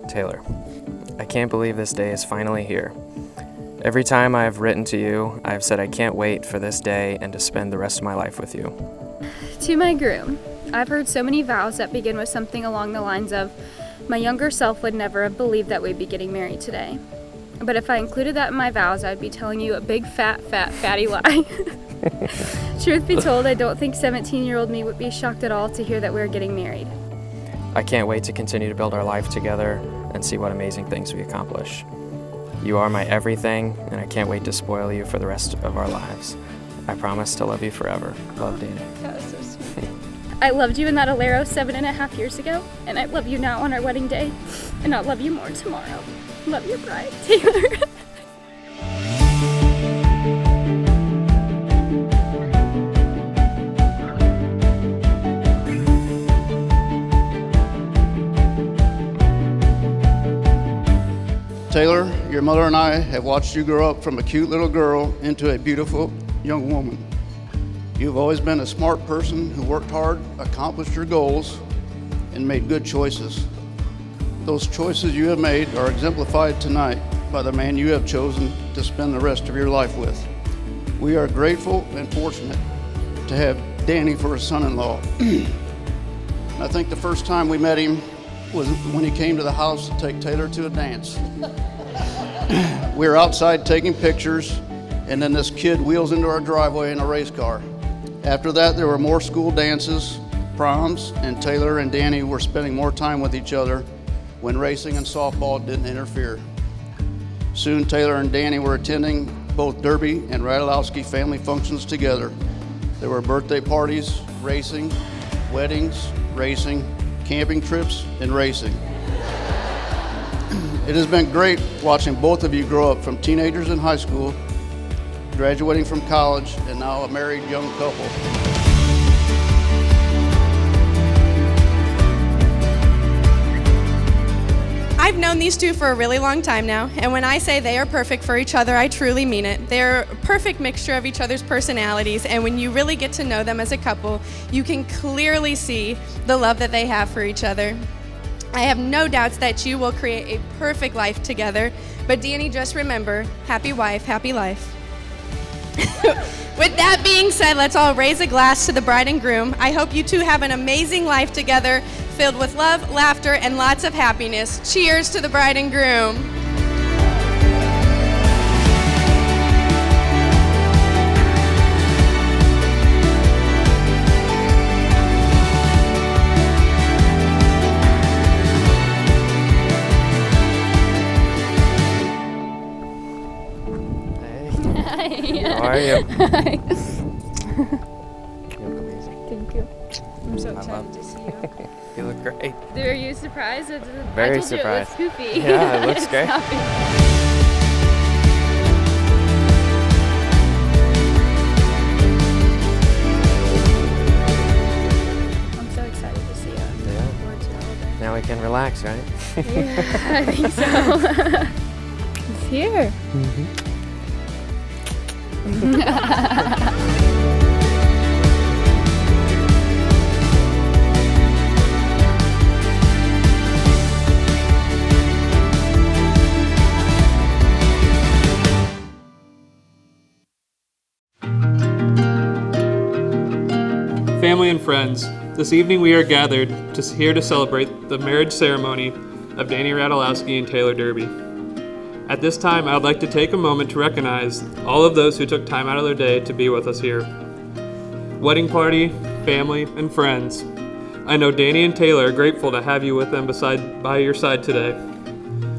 Taylor, I can't believe this day is finally here. Every time I have written to you, I have said I can't wait for this day and to spend the rest of my life with you. To my groom, I've heard so many vows that begin with something along the lines of, my younger self would never have believed that we'd be getting married today. But if I included that in my vows, I'd be telling you a big fatty lie. Truth be told, I don't think 17-year-old me would be shocked at all to hear that we're getting married. I can't wait to continue to build our life together and see what amazing things we accomplish. You are my everything, and I can't wait to spoil you for the rest of our lives. I promise to love you forever. Love, Danny. That was so sweet. I loved you in that Alero 7.5 years ago, and I love you now on our wedding day, and I'll love you more tomorrow. Love your bride, Taylor. Taylor, your mother and I have watched you grow up from a cute little girl into a beautiful young woman. You've always been a smart person who worked hard, accomplished your goals, and made good choices. Those choices you have made are exemplified tonight by the man you have chosen to spend the rest of your life with. We are grateful and fortunate to have Danny for a son-in-law. I think the first time we met him was when he came to the house to take Taylor to a dance. We were outside taking pictures, and then this kid wheels into our driveway in a race car. After that, there were more school dances, proms, and Taylor and Danny were spending more time with each other when racing and softball didn't interfere. Soon, Taylor and Danny were attending both Derby and Ratulowski family functions together. There were birthday parties, racing, weddings, racing, camping trips, and racing. It has been great watching both of you grow up from teenagers in high school, graduating from college, and now a married young couple. I've known these two for a really long time now, and when I say they are perfect for each other, I truly mean it. They're a perfect mixture of each other's personalities, and when you really get to know them as a couple, you can clearly see the love that they have for each other. I have no doubts that you will create a perfect life together, but Danny, just remember, happy wife, happy life. With that being said, let's all raise a glass to the bride and groom. I hope you two have an amazing life together, filled with love, laughter, and lots of happiness. Cheers to the bride and groom. How are you? Hi. You look amazing. Thank you. I'm so excited to see you. You look great. Were you surprised? Very I told surprised. You it was goofy. Yeah, it looks great. I'm so excited to see you. I'm looking forward to all of it. Now we can relax, right? Yeah, I think so. It's here. Family and friends, this evening we are gathered here to celebrate the marriage ceremony of Danny Ratulowski and Taylor Derby. At this time, I would like to take a moment to recognize all of those who took time out of their day to be with us here. Wedding party, family, and friends. I know Danny and Taylor are grateful to have you with them by your side today.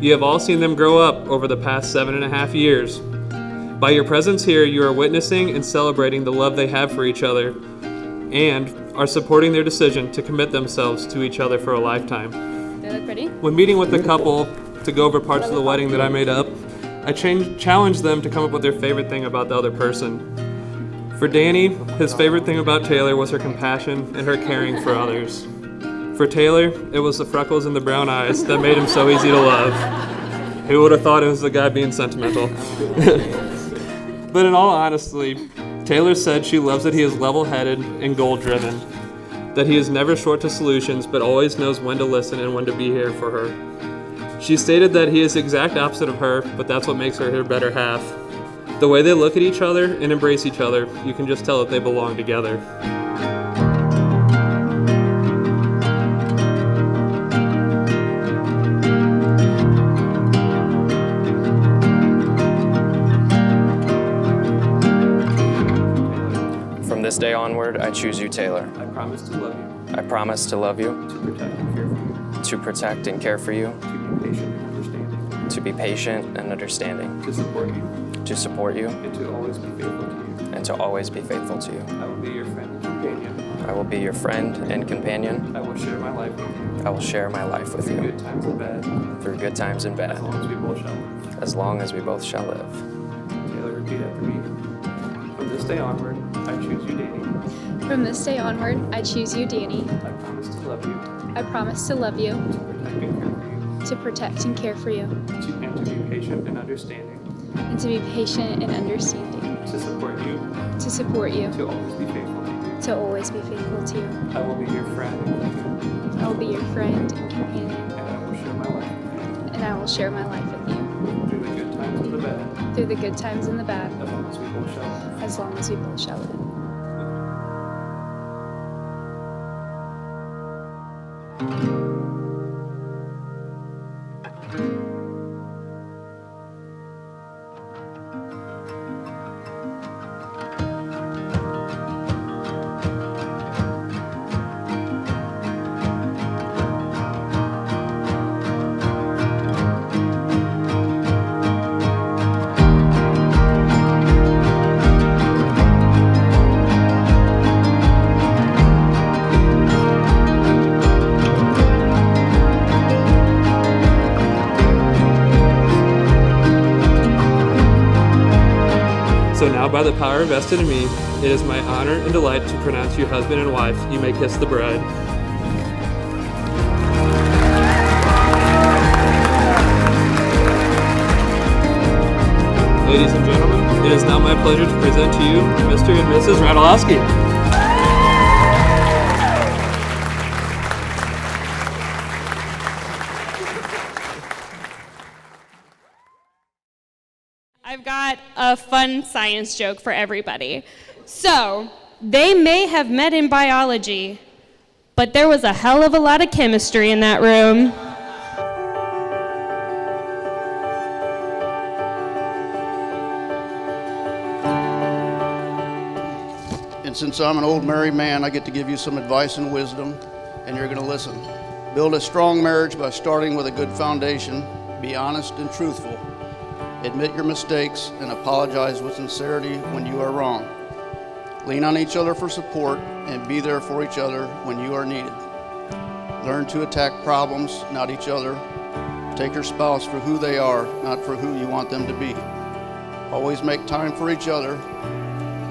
You have all seen them grow up over the past 7.5 years. By your presence here, you are witnessing and celebrating the love they have for each other and are supporting their decision to commit themselves to each other for a lifetime. They look pretty. When meeting with the couple to go over parts of the wedding that I made up, I challenged them to come up with their favorite thing about the other person. For Danny, his favorite thing about Taylor was her compassion and her caring for others. For Taylor, it was the freckles and the brown eyes that made him so easy to love. Who would have thought it was the guy being sentimental? But in all honesty, Taylor said she loves that he is level-headed and goal-driven, that he is never short to solutions but always knows when to listen and when to be here for her. She stated that he is the exact opposite of her, but that's what makes her better half. The way they look at each other and embrace each other, you can just tell that they belong together. From this day onward, I choose you, Taylor. I promise to love you. I promise to love you, To protect and care for you. to protect and care for you, To be patient and understanding. to be patient and understanding, To support you. to support you, And to always be faithful to you. and to always be faithful to you. I will be your friend and companion. I will be your friend and companion. I will share my life with you. I will share my life with Through you good times and bad. through good times and bad, As long as we both shall live. as long as we both shall live. Taylor, repeat after me. From this day onward, I choose you, Danny. From this day onward, I choose you, Danny. I promise to love you. I promise to love you, To protect and care for you. to protect and care for you, And to be patient and understanding. and to be patient and understanding, To support you. to support you, To always be faithful to you. to always be faithful to you. I will be your friend. I will be your friend and companion, And I will share my life with you. and I will share my life with you Through the good times and the bad. through the good times and the bad, As long as we both shall live. as long as we both shall live. So now, by the power vested in me, it is my honor and delight to pronounce you husband and wife. You may kiss the bride. Ladies and gentlemen, it is now my pleasure to present to you Mr. and Mrs. Ratulowski. I've got a fun science joke for everybody. So, they may have met in biology, but there was a hell of a lot of chemistry in that room. And since I'm an old married man, I get to give you some advice and wisdom, and you're going to listen. Build a strong marriage by starting with a good foundation. Be honest and truthful. Admit your mistakes and apologize with sincerity when you are wrong. Lean on each other for support and be there for each other when you are needed. Learn to attack problems, not each other. Take your spouse for who they are, not for who you want them to be. Always make time for each other.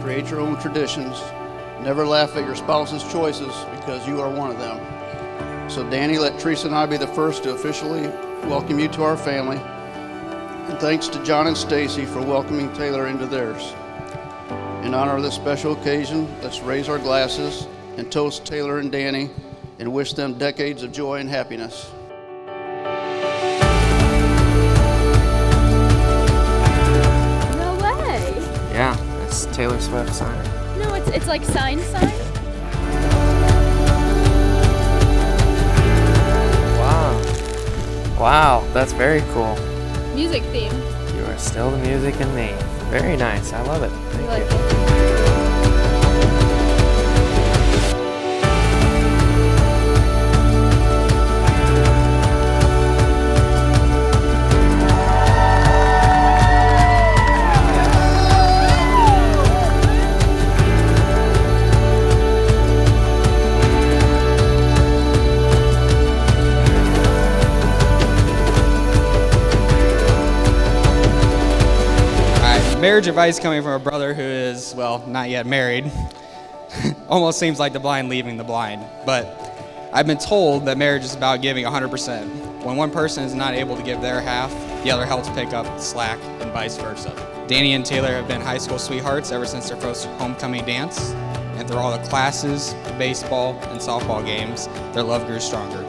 Create your own traditions. Never laugh at your spouse's choices because you are one of them. So Danny, let Teresa and I be the first to officially welcome you to our family. And thanks to John and Stacy for welcoming Taylor into theirs. In honor of this special occasion, let's raise our glasses and toast Taylor and Danny and wish them decades of joy and happiness. No way! Yeah, that's Taylor Swift sign. No, it's like sign. Wow. Wow, that's very cool. Music theme. You are still the music in me. Very nice. I love it. You Thank like you. it? Marriage advice coming from a brother who is, well, not yet married. Almost seems like the blind leading the blind. But I've been told that marriage is about giving 100%. When one person is not able to give their half, the other helps pick up the slack, and vice versa. Danny and Taylor have been high school sweethearts ever since their first homecoming dance, and through all the classes, baseball, and softball games, their love grew stronger.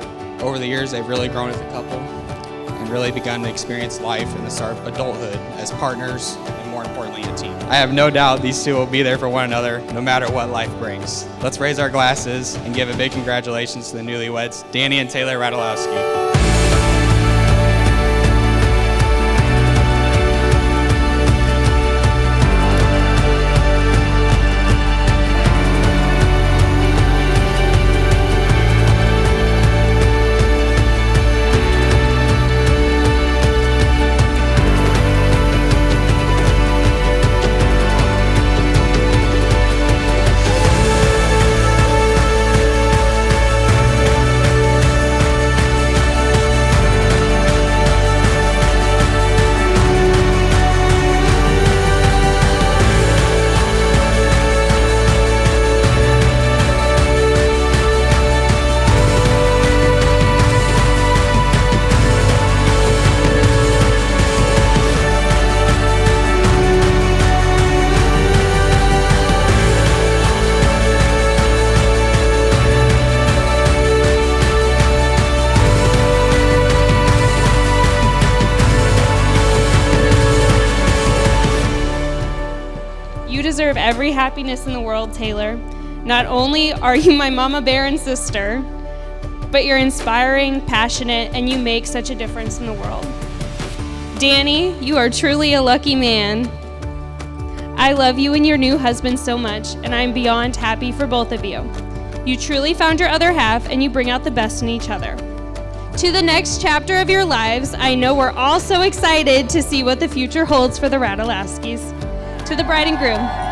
Over the years, they've really grown as a couple and really begun to experience life and the start of adulthood as partners and, more importantly, a team. I have no doubt these two will be there for one another no matter what life brings. Let's raise our glasses and give a big congratulations to the newlyweds, Danny and Taylor Ratulowski. You deserve every happiness in the world, Taylor. Not only are you my mama bear and sister, but you're inspiring, passionate, and you make such a difference in the world. Danny, you are truly a lucky man. I love you and your new husband so much, and I'm beyond happy for both of you. You truly found your other half, and you bring out the best in each other. To the next chapter of your lives, I know we're all so excited to see what the future holds for the Ratulowskis. To the bride and groom.